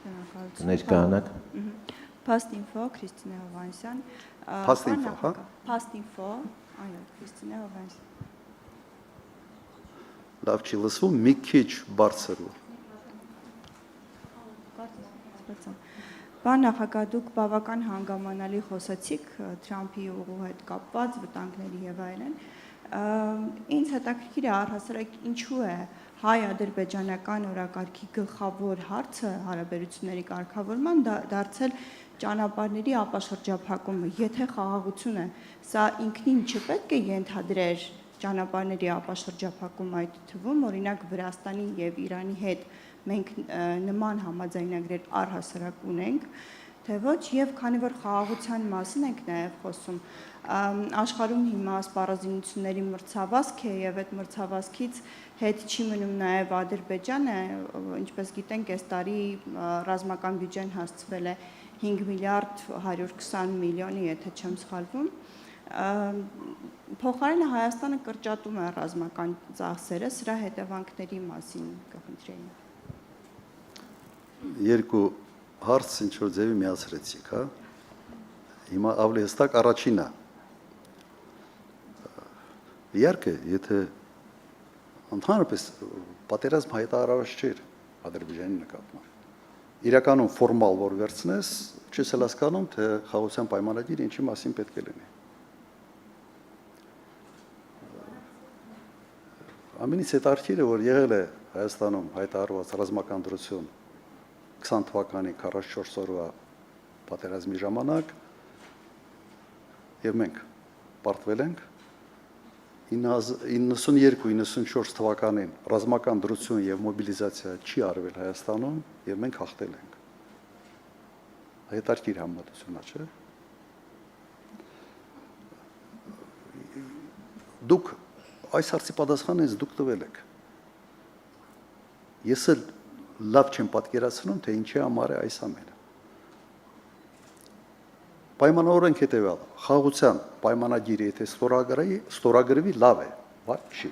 Ներկայանաք։ Pastinfo Քրիստինե Հովանեսյան։ Pastinfo, հա։ Pastinfo, այո, Քրիստինե Հովանեսյան։ Լավ չի լսվում, մի քիչ բարձր։ Պարոն նախագահ, դուք բավական հանգամանալի խոսեցիք Թրամփի ուղու հետ կապված վտանգների եւ այլն։ Ինձ հետաքրքիր է առհասարակ ինչու է հայ-ադրբեջանական օրակարգի գլխավոր հարցը հարաբերությունների կարգավորման դարձել ճանապարհների ապաշրջափակումը, եթե խաղաղություն է, սա ինքնին չպետք է ենթադրեր ճանապարհների ապաշրջափակում այդ թվում, օրինակ Վրաստանի եւ Իրանի հետ մենք նման համաձայնագրեր առհասարակ ունենք, թե ոչ, եւ քանի որ խաղաղության մասին ենք նաեւ խոսում, աշխարհում հիմա սպառազինությունների մրցավազք է եւ այդ մրցավազքից հետ չի մնում նաեւ Ադրբեջանը, ինչպես գիտենք, այս տարի ռազմական բյուջեն հասցվել է 5 միլիարդ 120 միլիոնի, եթե չեմ սխալվում, փոխարենը Հայաստանը կրճատում է ռազմական ծախսերը, սրա հետևանքների մասին կխնդրեի։ Երկու հարց ինչ որ ձևի միացրեցիք, հա։ Հիմա ավելի հստակ առաջինը։ Իհարկե, եթե ընդհանրապես պատերազմ հայտարարված չէր Ադրբեջանի նկատմամբ։ Իրականում ֆորմալ որ վերցնես, չես էլ հասկանում, թե խաղաղության պայմանագիրը ինչի մասին պետք է լինի։ Ամենից հետաքրքիրը, որ եղել է Հայաստանում հայտարարված ռազմական դրություն 20 թվականի 44 օրվա պատերազմի ժամանակ եւ մենք պարտվել ենք 92-94 թվականին ռազմական դրություն եւ մոբիլիզացիա չի արվել Հայաստանում եւ մենք հաղթել ենք։ Հետաքրքիր համեմատություն է, չէ՞։ Դուք այս հարցի պատասխանը ինձ դուք տվել եք։ Ես էլ լավ չեմ պատկերացնում, թե ինչի համար է այս ամենը։ Պայմանավորենք հետևյալը, խաղաղության պայմանագիրը եթե ստորագրվի, լավ է, բայց չի։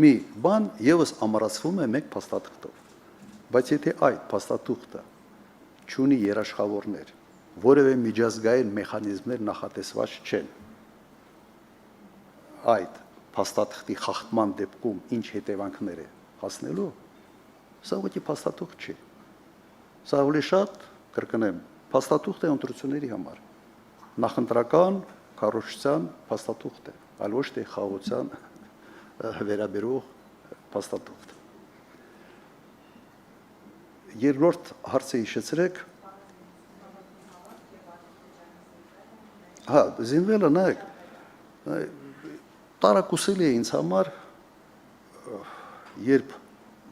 Մի բան եւս ամրացվում է մեկ փաստաթղթով։ Բայց եթե այդ փաստաթուղթը չունի երաշխավորներ, որևէ միջազգային մեխանիզմներ նախատեսված չեն, այդ փաստաթղթի խախտման դեպքում ինչ հետևանքներ է հասնելու, սա ուղղակի փաստաթուղթ չի։ Սա ավելի շատ, կրկնեմ, փաստաթուղթ է ընտրությունների համար։ Նախընտրական կառույցության փաստաթուղթ է, այլ ոչ թե խաղաղության վերաբերող փաստաթուղթ։ Երկրորդ հարցը հիշեցրեք։ Հա, զինվելը նայեք, տարակուսելի է ինձ համար, երբ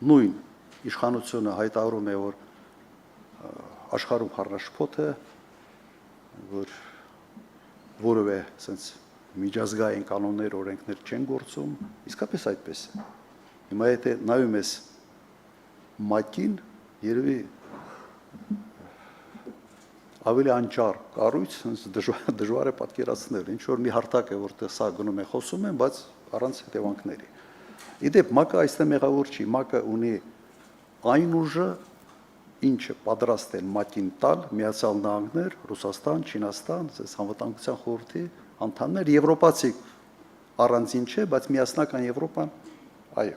նույն իշխանությունը հայտարարում է, որ աշխարհում խառնաշփոթ է, որ որևէ sense միջազգային կանոններ, օրենքներ չեն գործում, իսկապես այդպես է։ Հիմա եթե նայում ես ՄԱԿ-ին, երևի ավելի անճար կառույց, դժվար է պատկերացնել, ինչ որ մի հարթակ է, որտեղ սա գնում է խոսում են, բայց առանց հետևանքների։ Իդեպ ՄԱԿ-ը այստեղ մեղավոր չի, ՄԱԿ-ը ունի այն ուժը, ինչը պատրաստ են ՄԱԿ-ին տալ Միացյալ Նահանգներ, Ռուսաստան, Չինաստան, Անվտանգության խորհրդի անդամներ, եվրոպացի առանձին չէ, բայց միասնական Եվրոպան, այո։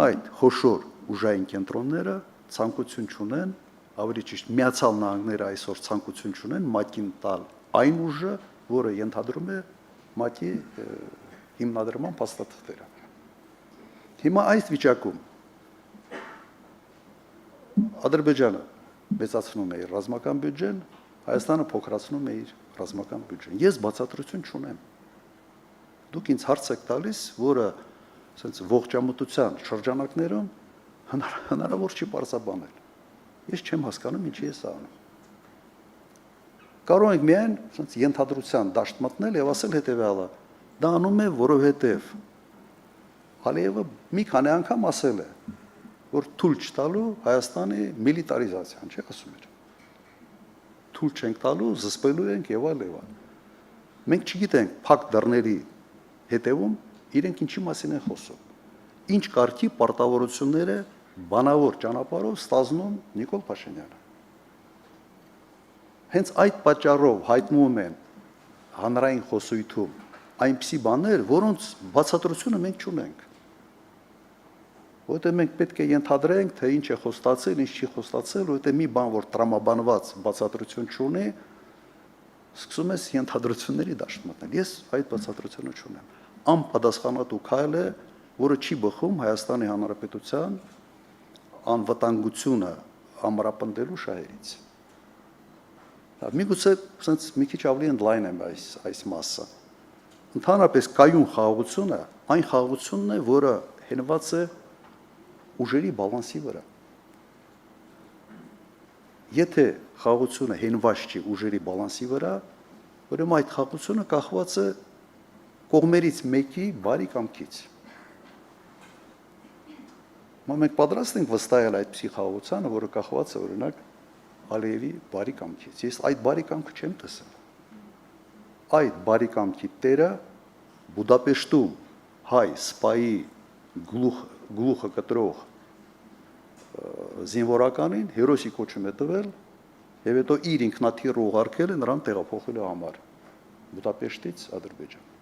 Այդ խոշոր ուժային կենտրոնները ցանկություն չունեն, ավելի ճիշտ Միացյալ Նահանգները այսօր ցանկություն չունեն ՄԱԿ-ին տալ այն ուժը, որը ենթադրում է ՄԱԿ-ի հիմնադրման փաստաթղթերը։ Հիմա այս վիճակում Ադրբեջանը մեծացնում է իր ռազմական բյուջեն, Հայաստանը փոքրացնում է իր ռազմական բյուջեն։ Ես բացատրություն չունեմ։ Դուք ինձ հարց եք տալիս, որը ասենց ողջամտության շրջանակներում հնարավոր չի պարզաբանել։ Ես չեմ հասկանում ինչի է սա անում։ Կարող ենք միայն ասենց ենթադրության դաշտ մտնել եւ ասել հետեւյալը. դա անում է, որովհետեւ Ալիևը մի քանի անգամ ասել է, որ թույլ չտալու Հայաստանի միլիտարիզացիան, չէ՞ ասում էր։ Թույլ չենք տալու, զսպելու ենք եւ այլ եւ այլ։ Մենք չգիտենք փակ դռների հետևում իրենք ինչի մասին են խոսում։ Ինչ կարգի պարտավորություններ է բանավոր ճանապարհով ստազնում Նիկոլ Փաշինյանը։ Հենց այդ պատճառով հայտնվում են հանրային խոսույթում այնպիսի բաներ, որոնց բացատրությունը մենք չունենք։ Որտեղ մենք պետք է ենթադրենք, թե ինչ է խոստացել, ինչ չի խոստացել, որտեղ մի բան, որ տրամաբանված բացատրություն չունի, սկսում ես ենթադրությունների դաշտ մտնել։ Ես այդ բացատրությունը չունեմ։ Անպատասխանատու քայլ է, որը չի բխում Հայաստանի Հանրապետության անվտանգությունը ամրապնդելու շահերից։ Միգուցե sense մի քիչ ավելի ընդլայն եմ այս մասը։ Ընդհանրապես կայուն խաղաղությունը այն խաղաղությունն է, որը հենված է ուժերի բալանսի վրա։ Եթե խաղաղությունը հենված չի ուժերի բալանսի վրա, ուրեմն այդ խաղաղությունը կախված է կողմերից մեկի բարի կամքից։ Մենք պատրաստ ենք վստահել այդպիսի խաղաղությանը, որը կախված է օրինակ Ալիևի բարի կամքից։ Ես այդ բարի կամքը չեմ տեսել։ Այդ բարի կամքի տերը Բուդապեշտում հայ սպայի գլուխը կտրող զինվորականին հերոսի կոչում է տվել եւ հետո իր ինքնաթիռը ուղարկել է նրան տեղափոխելու համար Բուդապեշտից Ադրբեջան։